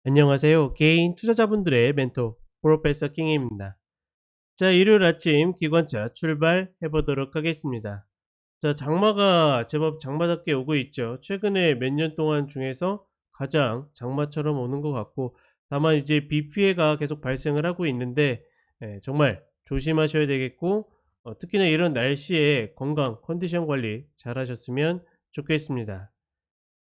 안녕하세요. 개인 투자자분들의 멘토 프로페서 킹입니다. 자, 일요일 아침 기관차 출발해 보도록 하겠습니다. 자, 장마가 제법 장마답게 오고 있죠. 최근에 몇 년 동안 중에서 가장 장마처럼 오는 것 같고, 다만 이제 비 피해가 계속 발생을 하고 있는데 정말 조심하셔야 되겠고, 특히나 이런 날씨에 건강 컨디션 관리 잘 하셨으면 좋겠습니다.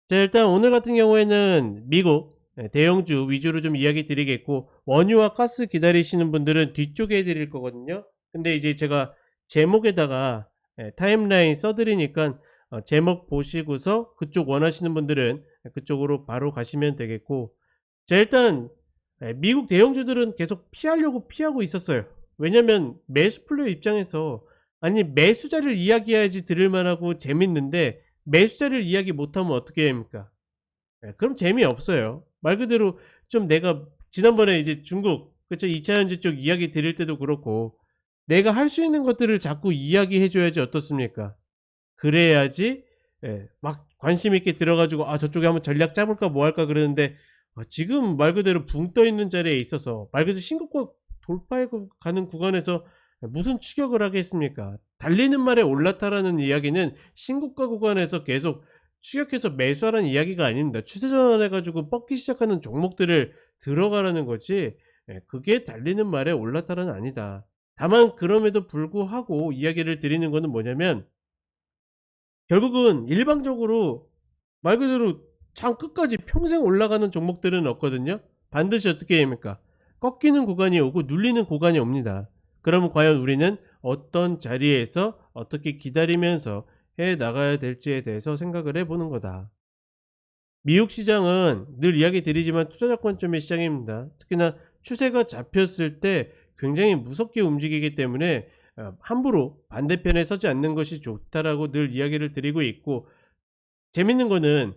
자, 일단 오늘 같은 경우에는 미국 대형주 위주로 좀 이야기 드리겠고, 원유와 가스 기다리시는 분들은 뒤쪽에 해 드릴 거거든요. 근데 이제 제가 제목에다가 타임라인 써 드리니까 제목 보시고서 그쪽 원하시는 분들은 그쪽으로 바로 가시면 되겠고, 자, 일단 미국 대형주들은 계속 피하려고 피하고 있었어요. 왜냐면 매수 플레이 입장에서, 아니 매수자를 이야기해야지 들을 만하고 재밌는데, 매수자를 이야기 못하면 어떻게 합니까? 그럼 재미없어요. 말 그대로 좀 내가 지난번에 이제 중국 그쵸 2차 전지 쪽 이야기 드릴 때도 그렇고, 내가 할 수 있는 것들을 자꾸 이야기해 줘야지 어떻습니까? 그래야지 막 관심 있게 들어 가지고 '아 저쪽에 한번 전략 짜 볼까 뭐 할까.' 그러는데, 지금 말 그대로 붕 떠 있는 자리에 있어서 말 그대로 신고가 돌파해 가는 구간에서 무슨 추격을 하겠습니까? 달리는 말에 올라타라는 이야기는 신고가 구간에서 계속 추격해서 매수하라는 이야기가 아닙니다. 추세 전환해 가지고 뻗기 시작하는 종목들을 들어가라는 거지, 그게 달리는 말에 올라타라는 아니다. 다만 그럼에도 불구하고 이야기를 드리는 거는 뭐냐면, 결국은 일방적으로 말 그대로 장 끝까지 평생 올라가는 종목들은 없거든요. 반드시 어떻게 됩니까? 꺾이는 구간이 오고 눌리는 구간이 옵니다. 그러면 과연 우리는 어떤 자리에서 어떻게 기다리면서 해 나가야 될지에 대해서 생각을 해보는 거다. 미국 시장은 늘 이야기 드리지만 투자자 관점의 시장입니다. 특히나 추세가 잡혔을 때 굉장히 무섭게 움직이기 때문에 함부로 반대편에 서지 않는 것이 좋다라고 늘 이야기를 드리고 있고, 재밌는 거는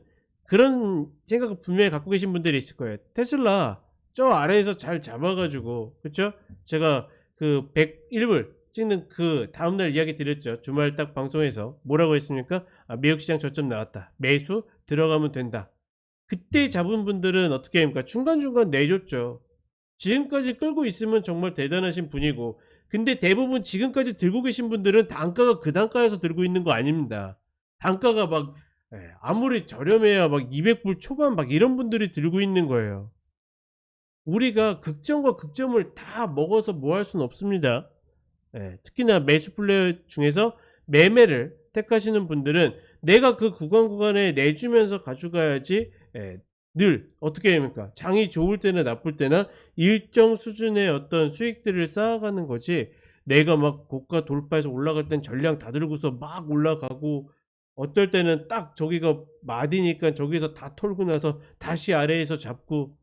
그런 생각을 분명히 갖고 계신 분들이 있을 거예요. 테슬라 저 아래에서 잘 잡아 가지고, 그쵸? 제가 그 101불 찍는 그 다음날 이야기 드렸죠. 주말 딱 방송에서 뭐라고 했습니까? 미국 시장 저점 나왔다, 매수 들어가면 된다. 그때 잡은 분들은 어떻게 합니까? 중간중간 내줬죠. 지금까지 끌고 있으면 정말 대단하신 분이고, 근데 대부분 지금까지 들고 계신 분들은 단가가 그 단가에서 들고 있는 거 아닙니다. 단가가 막 아무리 저렴해야 막 200불 초반 막 이런 분들이 들고 있는 거예요. 우리가 극점과 극점을 다 먹어서 뭐 할 수는 없습니다. 특히나 매수 플레이어 중에서 매매를 택하시는 분들은 내가 그 구간에 내주면서 가져가야지, 늘 어떻게 됩니까? 장이 좋을 때나 나쁠 때나 일정 수준의 어떤 수익들을 쌓아가는 거지, 내가 막 고가 돌파해서 올라갈 땐 전량 다 들고서 막 올라가고, 어떨 때는 딱 저기가 마디니까 저기서 다 털고 나서 다시 아래에서 잡고,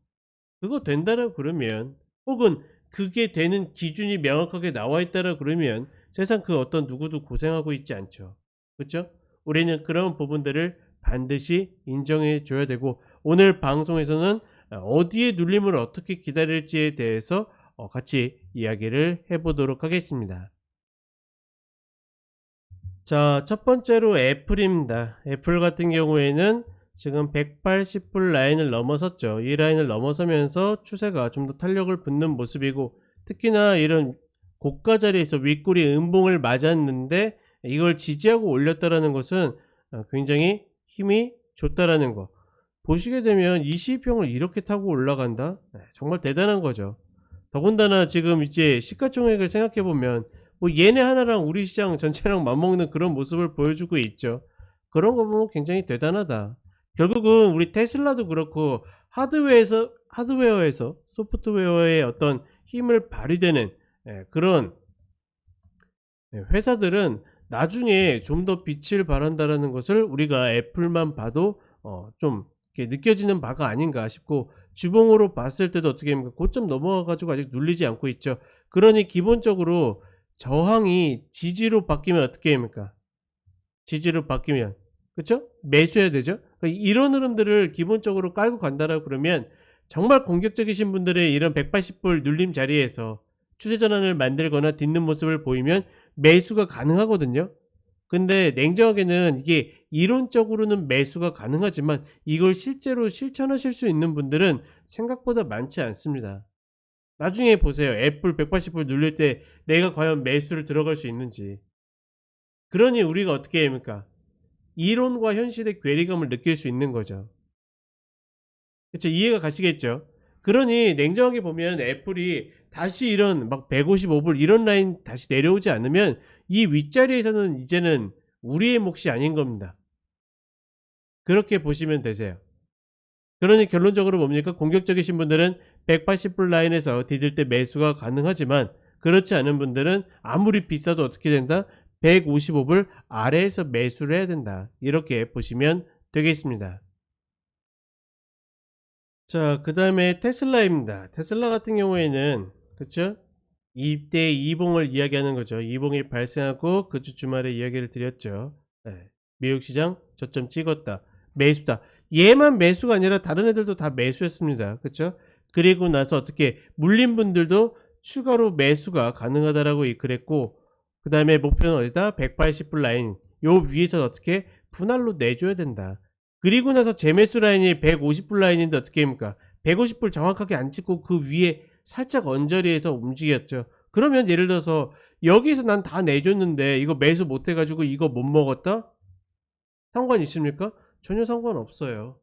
그거 된다라고 그러면, 혹은 그게 되는 기준이 명확하게 나와 있다라 그러면 세상 그 어떤 누구도 고생하고 있지 않죠. 그쵸? 우리는 그런 부분들을 반드시 인정해 줘야 되고, 오늘 방송에서는 어디에 눌림을 어떻게 기다릴지에 대해서 같이 이야기를 해 보도록 하겠습니다. 자, 첫 번째로 애플입니다. 애플 같은 경우에는 지금 180불 라인을 넘어섰죠. 이 라인을 넘어서면서 추세가 좀 더 탄력을 붙는 모습이고, 특히나 이런 고가 자리에서 윗꼬리 음봉을 맞았는데 이걸 지지하고 올렸다라는 것은 굉장히 힘이 좋다라는 거. 보시게 되면 22평을 이렇게 타고 올라간다? 정말 대단한 거죠. 더군다나 지금 이제 시가총액을 생각해 보면 뭐 얘네 하나랑 우리 시장 전체랑 맞먹는 그런 모습을 보여주고 있죠. 그런 거 보면 굉장히 대단하다. 결국은 우리 테슬라도 그렇고, 하드웨어에서 소프트웨어의 어떤 힘을 발휘되는 그런 회사들은 나중에 좀 더 빛을 발한다라는 것을 우리가 애플만 봐도 좀 이렇게 느껴지는 바가 아닌가 싶고, 주봉으로 봤을 때도 어떻게 합니까? 고점 넘어가 가지고 아직 눌리지 않고 있죠. 그러니 기본적으로 저항이 지지로 바뀌면 어떻게 합니까? 지지로 바뀌면, 그쵸? 매수해야 되죠. 그러니까 이런 흐름들을 기본적으로 깔고 간다라고 그러면, 정말 공격적이신 분들의 이런 180불 눌림 자리에서 추세 전환을 만들거나 딛는 모습을 보이면 매수가 가능하거든요. 근데 냉정하게는 이게 이론적으로는 매수가 가능하지만 이걸 실제로 실천하실 수 있는 분들은 생각보다 많지 않습니다. 나중에 보세요. 애플 180불 눌릴 때 내가 과연 매수를 들어갈 수 있는지. 그러니 우리가 어떻게 해야 합니까? 이론과 현실의 괴리감을 느낄 수 있는 거죠. 그쵸? 이해가 가시겠죠? 그러니 냉정하게 보면 애플이 다시 이런 막 155불 이런 라인 다시 내려오지 않으면 이 윗자리에서는 이제는 우리의 몫이 아닌 겁니다. 그렇게 보시면 되세요. 그러니 결론적으로 뭡니까? 공격적이신 분들은 180불 라인에서 디딜 때 매수가 가능하지만 그렇지 않은 분들은 아무리 비싸도 어떻게 된다? 155불 아래에서 매수를 해야 된다. 이렇게 보시면 되겠습니다. 자, 그 다음에 테슬라입니다. 테슬라 같은 경우에는 그쵸? 이때 이봉을 이야기하는 거죠. 이봉이 발생하고 그 주 주말에 이야기를 드렸죠. 네. 미국 시장 저점 찍었다. 매수다. 얘만 매수가 아니라 다른 애들도 다 매수했습니다. 그쵸? 그리고 나서 어떻게 물린 분들도 추가로 매수가 가능하다라고 그랬고 그 다음에 목표는 어디다? 180불 라인 요 위에서 어떻게 분할로 내줘야 된다. 그리고 나서 재매수 라인이 150불 라인인데 어떻게 합니까? 150불 정확하게 안 찍고 그 위에 살짝 언저리에서 움직였죠. 그러면 예를 들어서 여기서 난 다 내줬는데 이거 매수 못 해가지고 이거 못 먹었다? 상관 있습니까? 전혀 상관없어요.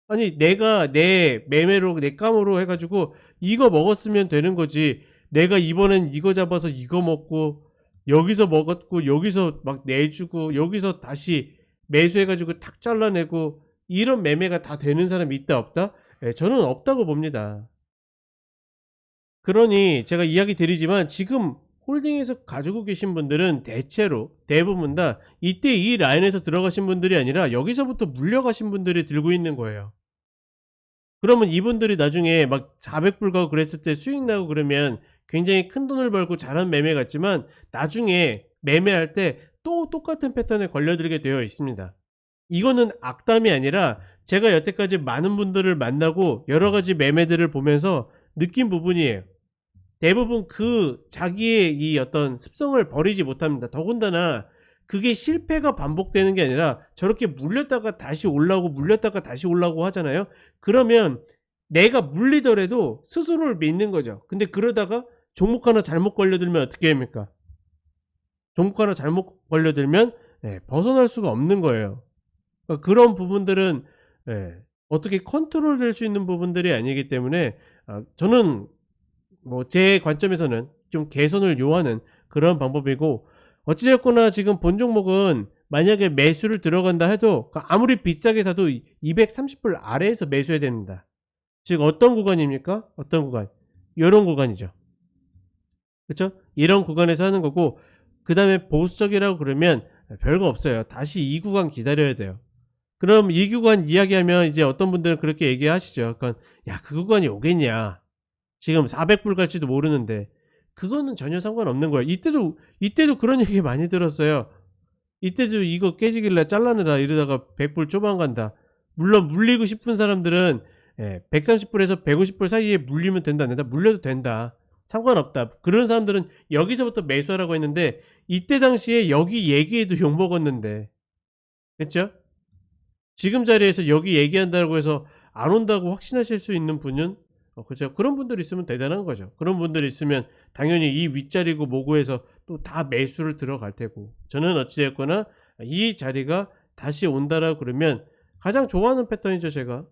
아니 내가 내 매매로 내 감으로 해가지고 이거 먹었으면 되는 거지. 내가 이번엔 이거 잡아서 이거 먹고 여기서 먹었고 여기서 막 내주고 여기서 다시 매수해가지고 탁 잘라내고 이런 매매가 다 되는 사람이 있다 없다? 예, 저는 없다고 봅니다. 그러니 제가 이야기 드리지만 지금 홀딩에서 가지고 계신 분들은 대체로 대부분 다 이때 이 라인에서 들어가신 분들이 아니라 여기서부터 물려가신 분들이 들고 있는 거예요. 그러면 이분들이 나중에 막 400불 가고 그랬을 때 수익 나고 그러면 굉장히 큰 돈을 벌고 잘한 매매 같지만 나중에 매매할 때 또 똑같은 패턴에 걸려들게 되어 있습니다. 이거는 악담이 아니라 제가 여태까지 많은 분들을 만나고 여러 가지 매매들을 보면서 느낀 부분이에요. 대부분 그 자기의 이 어떤 습성을 버리지 못합니다. 더군다나 그게 실패가 반복되는 게 아니라 저렇게 물렸다가 다시 올라오고 물렸다가 다시 올라오고 하잖아요. 그러면 내가 물리더라도 스스로를 믿는 거죠. 근데 그러다가 종목 하나 잘못 걸려들면 어떻게 합니까? 종목 하나 잘못 걸려들면 벗어날 수가 없는 거예요. 그러니까 그런 부분들은 어떻게 컨트롤 될 수 있는 부분들이 아니기 때문에 저는 뭐 제 관점에서는 좀 개선을 요하는 그런 방법이고 어찌됐거나 지금 본 종목은 만약에 매수를 들어간다 해도 아무리 비싸게 사도 230불 아래에서 매수해야 됩니다. 즉 어떤 구간입니까? 어떤 구간? 이런 구간이죠. 그렇죠? 이런 구간에서 하는 거고 그 다음에 보수적이라고 그러면 별거 없어요. 다시 이 구간 기다려야 돼요. 그럼 이 구간 이야기하면 이제 어떤 분들은 그렇게 얘기하시죠. 그러니까 야, 그 구간이 오겠냐? 지금 400불 갈지도 모르는데 그거는 전혀 상관없는 거예요. 이때도 그런 얘기 많이 들었어요. 이때도 이거 깨지길래 잘라내라 이러다가 100불 초반 간다. 물론 물리고 싶은 사람들은 130불에서 150불 사이에 물리면 된다 안 된다? 물려도 된다. 상관없다. 그런 사람들은 여기서부터 매수하라고 했는데 이때 당시에 여기 얘기해도 욕먹었는데 그렇죠? 지금 자리에서 여기 얘기한다고 해서 안 온다고 확신하실 수 있는 분은 그렇죠. 그런 분들이 있으면 대단한 거죠. 그런 분들이 있으면 당연히 이 윗자리고 뭐고 해서 또 다 매수를 들어갈 테고 저는 어찌됐거나 이 자리가 다시 온다라고 그러면 가장 좋아하는 패턴이죠. 제가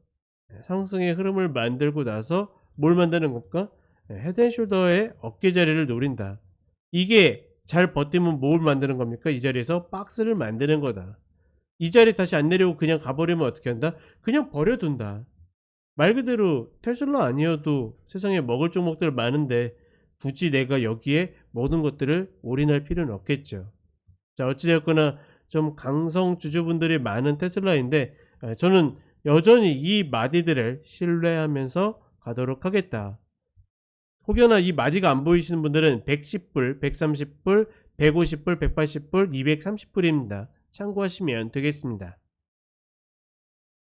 상승의 흐름을 만들고 나서 뭘 만드는 겁니까? 헤드앤숄더의 어깨 자리를 노린다. 이게 잘 버티면 뭘 만드는 겁니까? 이 자리에서 박스를 만드는 거다. 이 자리 다시 안 내려오고 그냥 가버리면 어떻게 한다? 그냥 버려둔다. 말 그대로 테슬라 아니어도 세상에 먹을 종목들 많은데 굳이 내가 여기에 모든 것들을 올인할 필요는 없겠죠. 자, 어찌되었거나 좀 강성 주주분들이 많은 테슬라인데 저는 여전히 이 마디들을 신뢰하면서 가도록 하겠다. 혹여나 이 마디가 안 보이시는 분들은 110불, 130불, 150불, 180불, 230불입니다. 참고하시면 되겠습니다.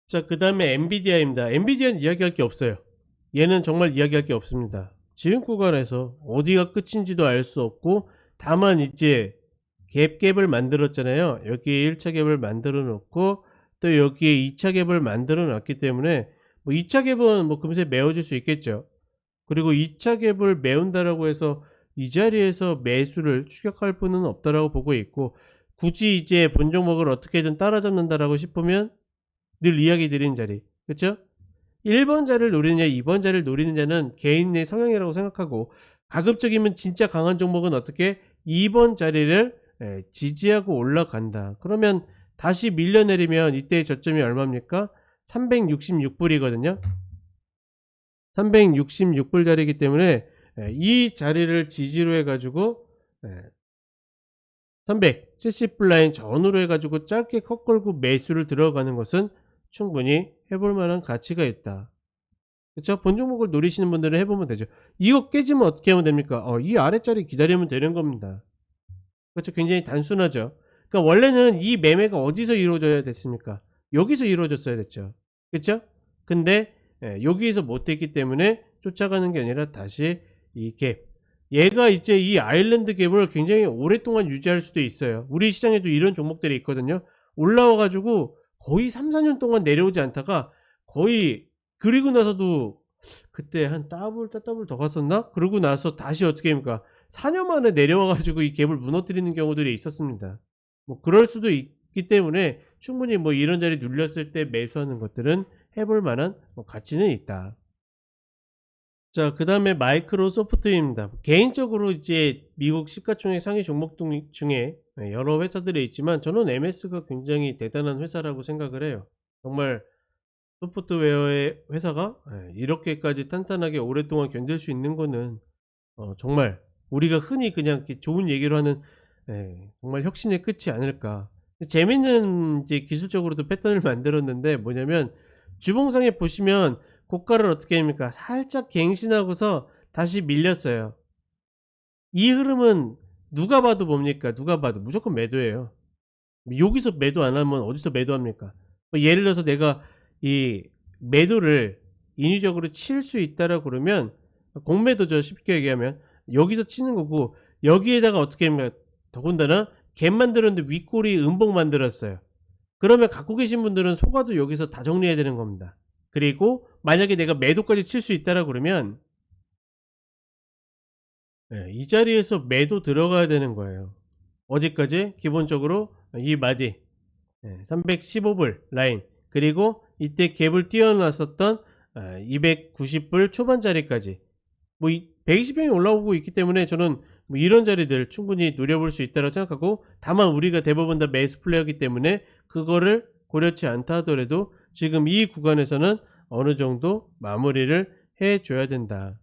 자, 그 다음에 엔비디아입니다. 엔비디아는 이야기할 게 없어요. 얘는 정말 이야기할 게 없습니다. 지금 구간에서 어디가 끝인지도 알 수 없고 다만 이제 갭을 만들었잖아요. 여기에 1차 갭을 만들어 놓고 또 여기에 2차 갭을 만들어 놨기 때문에 뭐 2차 갭은 뭐 금세 메워질 수 있겠죠. 그리고 2차 갭을 메운다라고 해서 이 자리에서 매수를 추격할 분은 없다라고 보고 있고, 굳이 이제 본 종목을 어떻게든 따라잡는다라고 싶으면 늘 이야기 드린 자리, 그쵸? 1번 자리를 노리느냐 2번 자리를 노리느냐는 개인의 성향이라고 생각하고, 가급적이면 진짜 강한 종목은 어떻게 2번 자리를 지지하고 올라간다. 그러면 다시 밀려내리면 이때의 저점이 얼마입니까? 366불이거든요. 366불 자리이기 때문에 이 자리를 지지로 해가지고 370불 라인 전후로 해가지고 짧게 컷 걸고 매수를 들어가는 것은 충분히 해볼 만한 가치가 있다. 그쵸? 본 종목을 노리시는 분들은 해보면 되죠. 이거 깨지면 어떻게 하면 됩니까? 이 아래자리 기다리면 되는 겁니다. 그렇죠? 굉장히 단순하죠. 그러니까 원래는 이 매매가 어디서 이루어져야 됐습니까? 여기서 이루어졌어야 됐죠. 그쵸? 근데 여기에서 못했기 때문에 쫓아가는 게 아니라 다시 이 갭, 얘가 이제 이 아일랜드 갭을 굉장히 오랫동안 유지할 수도 있어요. 우리 시장에도 이런 종목들이 있거든요. 올라와 가지고 거의 3-4년 동안 내려오지 않다가 거의, 그리고 나서도 그때 한 더블 더 갔었나? 그러고 나서 다시 어떻게 합니까? 4년 만에 내려와 가지고 이 갭을 무너뜨리는 경우들이 있었습니다. 뭐 그럴 수도 있기 때문에 충분히 뭐 이런 자리 눌렸을 때 매수하는 것들은 해볼 만한 뭐 가치는 있다. 자, 그 다음에 마이크로소프트입니다. 개인적으로 이제 미국 시가총액 상위 종목 중에 여러 회사들이 있지만 저는 MS가 굉장히 대단한 회사라고 생각을 해요. 정말 소프트웨어의 회사가 이렇게까지 탄탄하게 오랫동안 견딜 수 있는 거는 정말 우리가 흔히 그냥 이렇게 좋은 얘기로 하는 정말 혁신의 끝이 아닐까. 재밌는 이제 기술적으로도 패턴을 만들었는데, 뭐냐면 주봉상에 보시면 고가를 어떻게 합니까? 살짝 갱신하고서 다시 밀렸어요. 이 흐름은 누가 봐도 뭡니까? 누가 봐도 무조건 매도예요. 여기서 매도 안 하면 어디서 매도합니까? 뭐 예를 들어서 내가 이 매도를 인위적으로 칠 수 있다라고 그러면 공매도죠. 쉽게 얘기하면 여기서 치는 거고, 여기에다가 어떻게 합니까? 더군다나 갭 만들었는데 윗꼬리 음봉 만들었어요. 그러면 갖고 계신 분들은 속아도 여기서 다 정리해야 되는 겁니다. 그리고 만약에 내가 매도까지 칠 수 있다라고 그러면 이 자리에서 매도 들어가야 되는 거예요. 어디까지? 기본적으로 이 마디 315불 라인, 그리고 이때 갭을 띄워놨었던 290불 초반자리까지, 뭐 120평이 올라오고 있기 때문에 저는 뭐 이런 자리들 충분히 노려볼 수 있다고 생각하고, 다만 우리가 대부분 다 매수 플레이어이기 때문에 그거를 고려치 않다 하더라도 지금 이 구간에서는 어느 정도 마무리를 해줘야 된다.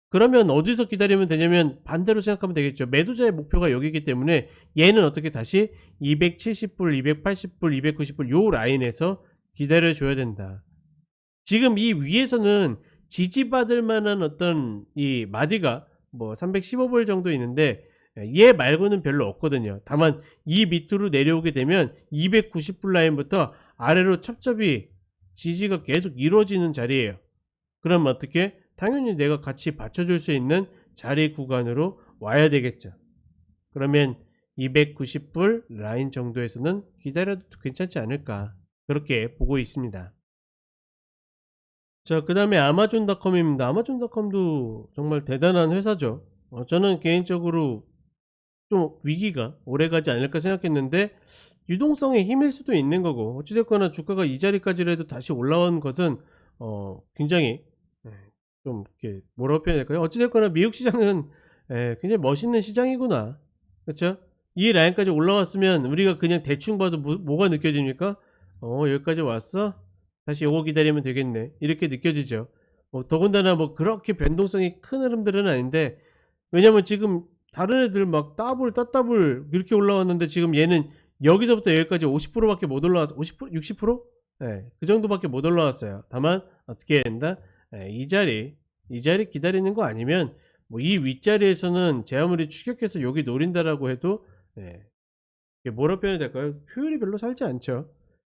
그러면 어디서 기다리면 되냐면 반대로 생각하면 되겠죠. 매도자의 목표가 여기이기 때문에 얘는 어떻게 다시 270불, 280불, 290불 요 라인에서 기다려줘야 된다. 지금 이 위에서는 지지받을 만한 어떤 이 마디가 뭐 315불 정도 있는데 얘 말고는 별로 없거든요. 다만 이 밑으로 내려오게 되면 290불 라인부터 아래로 첩첩이 지지가 계속 이루어지는 자리예요. 그럼 어떻게? 당연히 내가 같이 받쳐줄 수 있는 자리 구간으로 와야 되겠죠. 그러면 290불 라인 정도에서는 기다려도 괜찮지 않을까, 그렇게 보고 있습니다. 자, 그 다음에 아마존닷컴입니다. 아마존닷컴도 정말 대단한 회사죠. 저는 개인적으로 좀 위기가 오래가지 않을까 생각했는데 유동성의 힘일 수도 있는 거고, 어찌됐거나 주가가 이 자리까지라도 다시 올라온 것은 굉장히 좀 이렇게 뭐라고 표현해야 될까요? 어찌됐거나 미국 시장은 굉장히 멋있는 시장이구나, 그렇죠? 이 라인까지 올라왔으면 우리가 그냥 대충 봐도 뭐가 느껴집니까? 여기까지 왔어? 다시 요거 기다리면 되겠네, 이렇게 느껴지죠. 더군다나 뭐 그렇게 변동성이 큰 흐름들은 아닌데, 왜냐면 지금 다른 애들 막 더블 따더블 이렇게 올라왔는데 지금 얘는 여기서부터 여기까지 50%밖에 못 올라왔어. 50%? 60%? 그 정도밖에 못 올라왔어요. 다만 어떻게 해야 된다? 이 자리 기다리는 거 아니면 뭐 이 윗자리에서는 제 아무리 추격해서 여기 노린다라고 해도 이게 뭐라 표현해야 될까요? 효율이 별로 살지 않죠.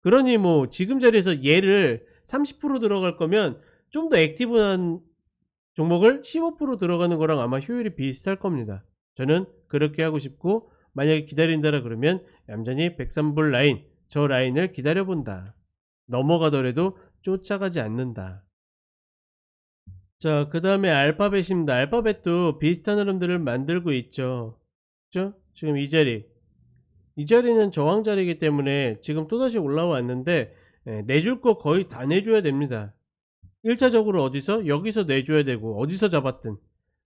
그러니 뭐 지금 자리에서 얘를 30% 들어갈 거면 좀 더 액티브한 종목을 15% 들어가는 거랑 아마 효율이 비슷할 겁니다. 저는 그렇게 하고 싶고, 만약에 기다린다라 그러면 얌전히 103불 라인, 저 라인을 기다려본다. 넘어가더라도 쫓아가지 않는다. 자, 그 다음에 알파벳입니다. 알파벳도 비슷한 흐름들을 만들고 있죠. 그죠? 지금 이 자리는 저항 자리이기 때문에 지금 또다시 올라왔는데 내줄 거 거의 다 내줘야 됩니다. 1차적으로 어디서? 여기서 내줘야 되고, 어디서 잡았든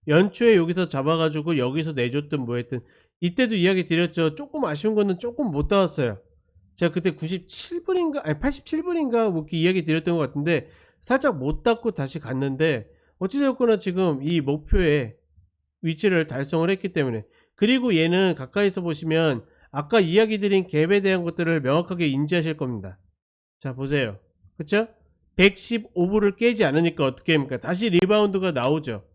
연초에 여기서 잡아가지고 여기서 내줬든 뭐 했든, 이때도 이야기 드렸죠. 조금 아쉬운 거는 조금 못 닿았어요. 제가 그때 97불인가 아니 87불인가 뭐 이렇게 이야기 드렸던 것 같은데 살짝 못 닿고 다시 갔는데, 어찌되었거나 지금 이 목표의 위치를 달성을 했기 때문에, 그리고 얘는 가까이서 보시면 아까 이야기 드린 갭에 대한 것들을 명확하게 인지하실 겁니다. 자, 보세요. 그쵸? 115불을 깨지 않으니까 어떻게 합니까? 다시 리바운드가 나오죠.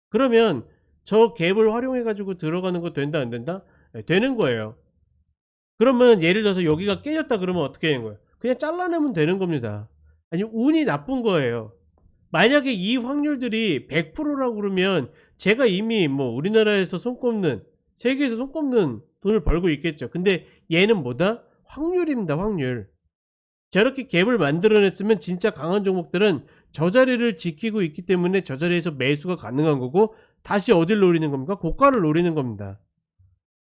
그러면 저 갭을 활용해 가지고 들어가는 거 된다 안 된다? 네, 되는 거예요. 그러면 예를 들어서 여기가 깨졌다 그러면 어떻게 되는 거예요? 그냥 잘라내면 되는 겁니다. 아니, 운이 나쁜 거예요. 만약에 이 확률들이 100%라고 그러면 제가 이미 뭐 우리나라에서 손꼽는, 세계에서 손꼽는 돈을 벌고 있겠죠. 근데 얘는 뭐다? 확률입니다. 확률. 저렇게 갭을 만들어냈으면 진짜 강한 종목들은 저 자리를 지키고 있기 때문에 저 자리에서 매수가 가능한 거고, 다시 어딜 노리는 겁니까? 고가를 노리는 겁니다.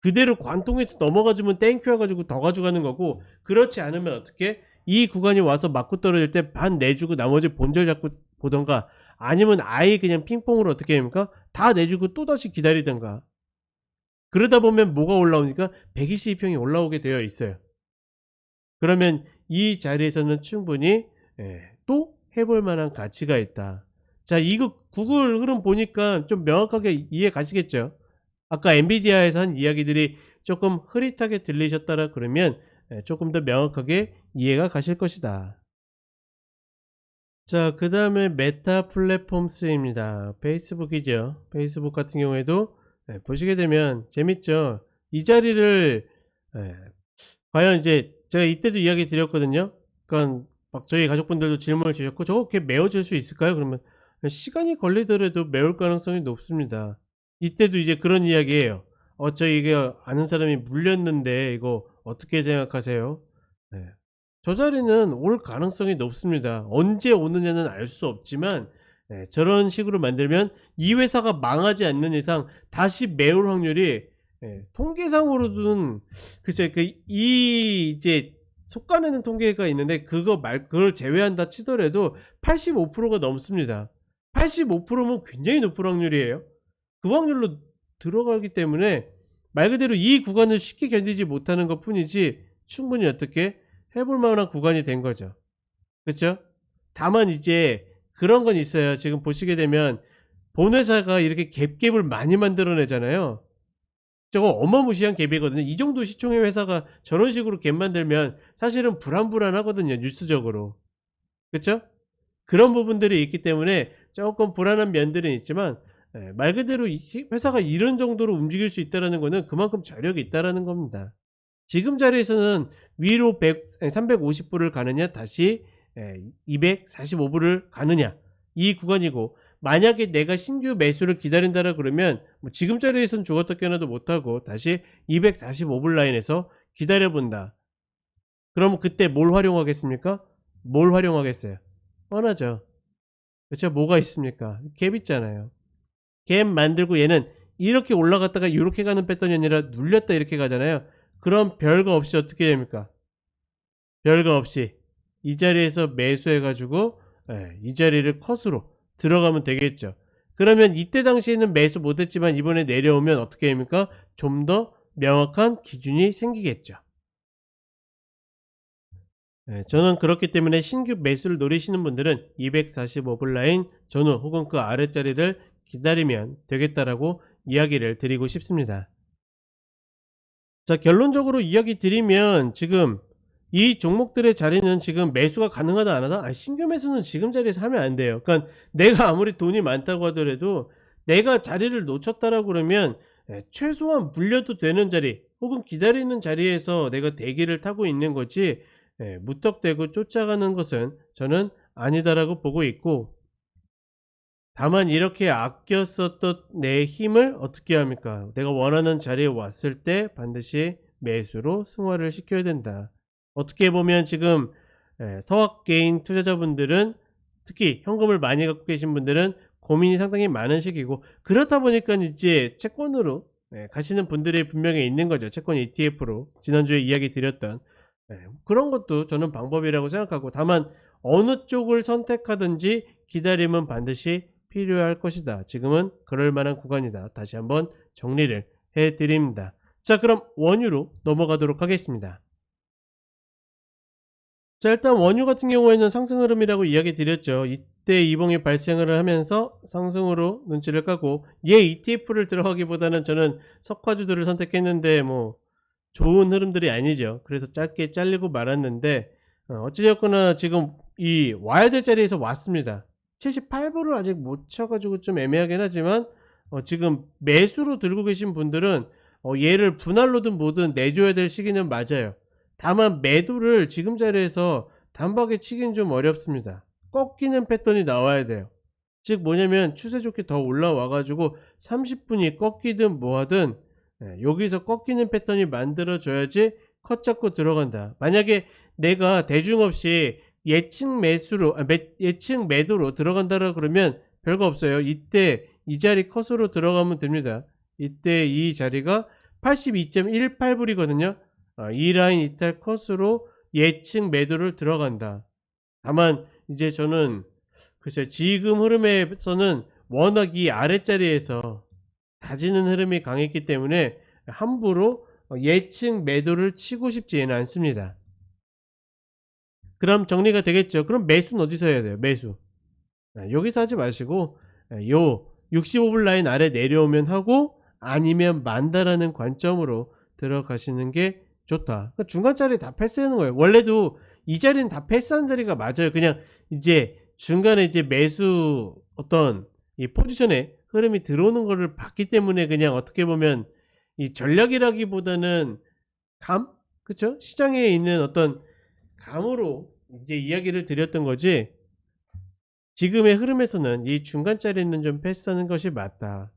그대로 관통해서 넘어가주면 땡큐 해가지고 더 가져가는 거고, 그렇지 않으면 어떻게? 이 구간이 와서 맞고 떨어질 때 반 내주고 나머지 본절 잡고 보던가, 아니면 아예 그냥 핑퐁으로 어떻게 합니까? 다 내주고 또다시 기다리던가. 그러다 보면 뭐가 올라오니까 122평이 올라오게 되어 있어요. 그러면 이 자리에서는 충분히 또 해볼 만한 가치가 있다. 자, 이거 구글 흐름 보니까 좀 명확하게 이해 가시겠죠? 아까 엔비디아에서 한 이야기들이 조금 흐릿하게 들리셨다라 그러면 조금 더 명확하게 이해가 가실 것이다. 자, 그 다음에 메타 플랫폼스입니다. 페이스북이죠. 페이스북 같은 경우에도 보시게 되면 재밌죠. 이 자리를 과연 이제 제가 이때도 이야기 드렸거든요. 그러니까 막 저희 가족분들도 질문을 주셨고, 저거 이렇게 메워질 수 있을까요? 그러면 시간이 걸리더라도 메울 가능성이 높습니다. 이때도 이제 그런 이야기예요. 저 이게 아는 사람이 물렸는데 이거 어떻게 생각하세요? 네. 저 자리는 올 가능성이 높습니다. 언제 오느냐는 알 수 없지만 저런 식으로 만들면 이 회사가 망하지 않는 이상 다시 메울 확률이 통계상으로는 글쎄 이 이제 속가내는 통계가 있는데 그걸 제외한다 치더라도 85%가 넘습니다. 85%면 굉장히 높은 확률이에요. 그 확률로 들어가기 때문에 말 그대로 이 구간을 쉽게 견디지 못하는 것 뿐이지 충분히 어떻게 해볼 만한 구간이 된 거죠. 그렇죠? 다만 이제 그런 건 있어요. 지금 보시게 되면 본회사가 이렇게 갭을 많이 만들어내잖아요. 저거 어마무시한 갭이거든요. 이 정도 시총의 회사가 저런 식으로 갭 만들면 사실은 불안불안하거든요. 뉴스적으로. 그쵸? 그런 부분들이 있기 때문에 조금 불안한 면들은 있지만 말 그대로 회사가 이런 정도로 움직일 수 있다는 거는 그만큼 저력이 있다는 겁니다. 지금 자리에서는 위로 350불을 가느냐 다시 245불을 가느냐, 이 구간이고, 만약에 내가 신규 매수를 기다린다라 그러면 뭐 지금 자리에선 죽었다 깨어나도 못하고 다시 245불 라인에서 기다려본다. 그러면 그때 뭘 활용하겠습니까? 뭘 활용하겠어요? 뻔하죠. 그렇죠? 뭐가 있습니까? 갭 있잖아요. 갭 만들고 얘는 이렇게 올라갔다가 이렇게 가는 패턴이 아니라 눌렸다 이렇게 가잖아요. 그럼 별거 없이 어떻게 됩니까? 별거 없이 이 자리에서 매수해가지고 이 자리를 컷으로 들어가면 되겠죠. 그러면 이때 당시에는 매수 못했지만 이번에 내려오면 어떻게 됩니까? 좀 더 명확한 기준이 생기겠죠. 저는 그렇기 때문에 신규 매수를 노리시는 분들은 245불 라인 전후 혹은 그 아랫자리를 기다리면 되겠다라고 이야기를 드리고 싶습니다. 자, 결론적으로 이야기 드리면 지금 이 종목들의 자리는 지금 매수가 가능하다 안 하다? 신규 매수는 지금 자리에서 하면 안 돼요. 그러니까 내가 아무리 돈이 많다고 하더라도 내가 자리를 놓쳤다라고 그러면 최소한 물려도 되는 자리 혹은 기다리는 자리에서 내가 대기를 타고 있는 거지, 무턱대고 쫓아가는 것은 저는 아니다라고 보고 있고, 다만 이렇게 아껴 썼던 내 힘을 어떻게 합니까? 내가 원하는 자리에 왔을 때 반드시 매수로 승화를 시켜야 된다. 어떻게 보면 지금 서학 개인 투자자분들은, 특히 현금을 많이 갖고 계신 분들은 고민이 상당히 많은 시기고, 그렇다 보니까 이제 채권으로 가시는 분들이 분명히 있는 거죠. 채권 ETF로 지난주에 이야기 드렸던 그런 것도 저는 방법이라고 생각하고, 다만 어느 쪽을 선택하든지 기다림은 반드시 필요할 것이다. 지금은 그럴 만한 구간이다. 다시 한번 정리를 해드립니다. 자, 그럼 원유로 넘어가도록 하겠습니다. 자, 일단 원유 같은 경우에는 상승 흐름이라고 이야기 드렸죠. 이때 이봉이 발생을 하면서 상승으로 눈치를 까고, 얘 ETF를 들어가기보다는 저는 석화주들을 선택했는데 뭐 좋은 흐름들이 아니죠. 그래서 짧게 잘리고 말았는데, 어찌되었거나 지금 이 와야 될 자리에서 왔습니다. 78불을 아직 못 쳐가지고 좀 애매하긴 하지만, 지금 매수로 들고 계신 분들은 얘를 분할로든 뭐든 내줘야 될 시기는 맞아요. 다만 매도를 지금 자리에서 단박에 치긴 좀 어렵습니다. 꺾이는 패턴이 나와야 돼요. 즉 뭐냐면 추세 좋게 더 올라와 가지고 30분이 꺾이든 뭐하든 여기서 꺾이는 패턴이 만들어져야지 컷 잡고 들어간다. 만약에 내가 대중 없이 예측 매수로 예측 매도로 들어간다라 그러면 별거 없어요. 이때 이 자리 컷으로 들어가면 됩니다. 이때 이 자리가 82.18불이거든요. 이 라인 이탈 컷으로 예측 매도를 들어간다. 다만 이제 저는 글쎄 지금 흐름에서는 워낙 이 아랫자리에서 다지는 흐름이 강했기 때문에 함부로 예측 매도를 치고 싶지는 않습니다. 그럼 정리가 되겠죠. 그럼 매수는 어디서 해야 돼요? 매수 여기서 하지 마시고 요 65불 라인 아래 내려오면 하고, 아니면 만다라는 관점으로 들어가시는 게 좋다. 그러니까 중간 자리 다 패스하는 거예요. 원래도 이 자리는 다 패스하는 자리가 맞아요. 그냥 이제 중간에 이제 매수 어떤 이 포지션에 흐름이 들어오는 거를 봤기 때문에 그냥 어떻게 보면 이 전략이라기보다는 감? 그쵸? 시장에 있는 어떤 감으로 이제 이야기를 드렸던 거지, 지금의 흐름에서는 이 중간 자리는 좀 패스하는 것이 맞다.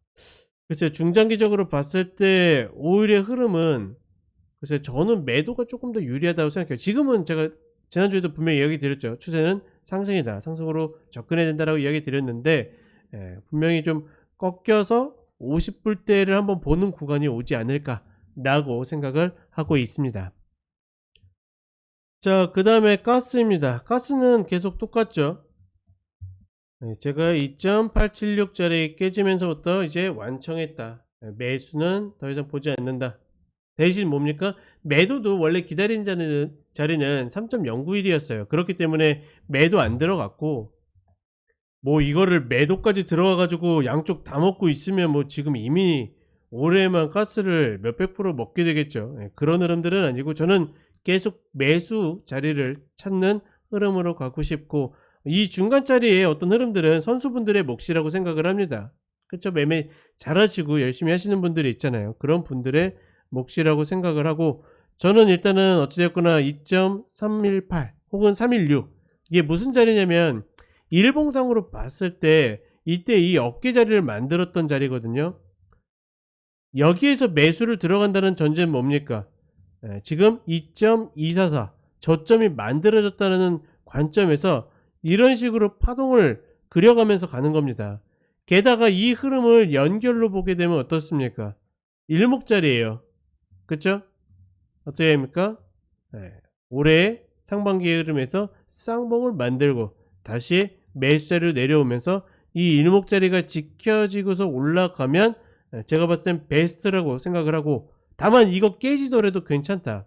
글쎄 중장기적으로 봤을 때 오히려 흐름은, 글쎄 저는 매도가 조금 더 유리하다고 생각해요. 지금은 제가 지난주에도 분명히 이야기 드렸죠. 추세는 상승이다. 상승으로 접근해야 된다라고 이야기 드렸는데, 분명히 좀 꺾여서 50불대를 한번 보는 구간이 오지 않을까라고 생각을 하고 있습니다. 자, 그 다음에 가스입니다. 가스는 계속 똑같죠. 제가 2.876짜리 깨지면서부터 이제 완청했다. 매수는 더 이상 보지 않는다. 대신 뭡니까? 매도도 원래 기다린 자리는 3.091이었어요. 그렇기 때문에 매도 안 들어갔고, 뭐 이거를 매도까지 들어가 가지고 양쪽 다 먹고 있으면 뭐 지금 이미 올해만 가스를 몇백 프로 먹게 되겠죠. 그런 흐름들은 아니고 저는 계속 매수 자리를 찾는 흐름으로 가고 싶고, 이 중간 자리에 어떤 흐름들은 선수분들의 몫이라고 생각을 합니다. 그쵸? 매매 잘하시고 열심히 하시는 분들이 있잖아요. 그런 분들의 몫이라고 생각을 하고, 저는 일단은 어찌됐거나 2.318 혹은 316, 이게 무슨 자리냐면 일봉상으로 봤을 때 이때 이 어깨 자리를 만들었던 자리거든요. 여기에서 매수를 들어간다는 전제는 뭡니까? 지금 2.244 저점이 만들어졌다는 관점에서 이런 식으로 파동을 그려가면서 가는 겁니다. 게다가 이 흐름을 연결로 보게 되면 어떻습니까? 일목자리예요. 그쵸? 어떻게 됩니까? 올해 상반기 흐름에서 쌍봉을 만들고 다시 매수자리로 내려오면서 이 일목자리가 지켜지고서 올라가면 제가 봤을 땐 베스트라고 생각을 하고, 다만 이거 깨지더라도 괜찮다.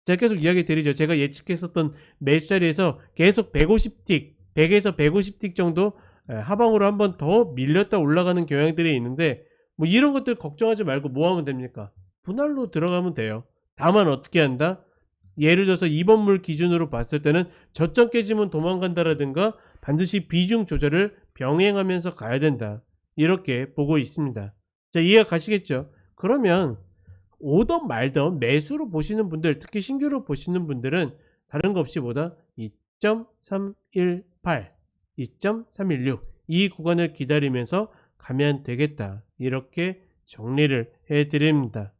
제가 계속 이야기 드리죠. 제가 예측했었던 매수자리에서 계속 150틱 100에서 150틱 정도 하방으로 한번 더 밀렸다 올라가는 경향들이 있는데, 뭐 이런 것들 걱정하지 말고 뭐 하면 됩니까? 분할로 들어가면 돼요. 다만 어떻게 한다? 예를 들어서 2번물 기준으로 봤을 때는 저점 깨지면 도망간다라든가 반드시 비중 조절을 병행하면서 가야 된다. 이렇게 보고 있습니다. 자, 이해가 가시겠죠? 그러면 오던 말던 매수로 보시는 분들, 특히 신규로 보시는 분들은 다른 거 없이 뭐다? 2.318, 2.316 이 구간을 기다리면서 가면 되겠다. 이렇게 정리를 해드립니다.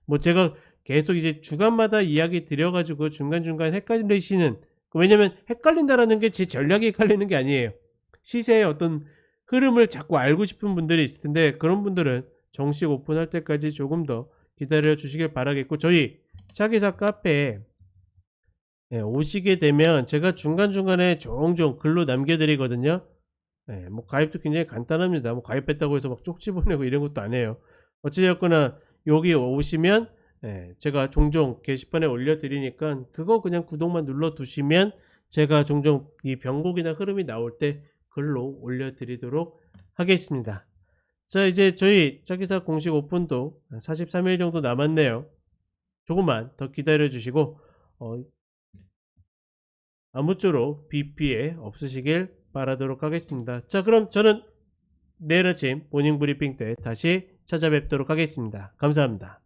뭐 제가 계속 이제 주간마다 이야기 드려가지고 중간중간 헷갈리시는, 왜냐면 헷갈린다라는 게 제 전략이 헷갈리는 게 아니에요. 시세의 어떤 흐름을 자꾸 알고 싶은 분들이 있을 텐데, 그런 분들은 정식 오픈할 때까지 조금 더 기다려 주시길 바라겠고, 저희 차기사 카페에 오시게 되면 제가 중간중간에 종종 글로 남겨드리거든요. 뭐 가입도 굉장히 간단합니다. 뭐 가입했다고 해서 막 쪽지 보내고 이런 것도 안 해요. 어찌되었거나 여기 오시면 제가 종종 게시판에 올려드리니까 그거 그냥 구독만 눌러두시면 제가 종종 이 변곡이나 흐름이 나올 때 글로 올려드리도록 하겠습니다. 자, 이제 저희 차기사 공식 오픈도 43일 정도 남았네요. 조금만 더 기다려 주시고 아무쪼록 비 피해 없으시길 바라도록 하겠습니다. 자, 그럼 저는 내일 아침 모닝 브리핑 때 다시 찾아뵙도록 하겠습니다. 감사합니다.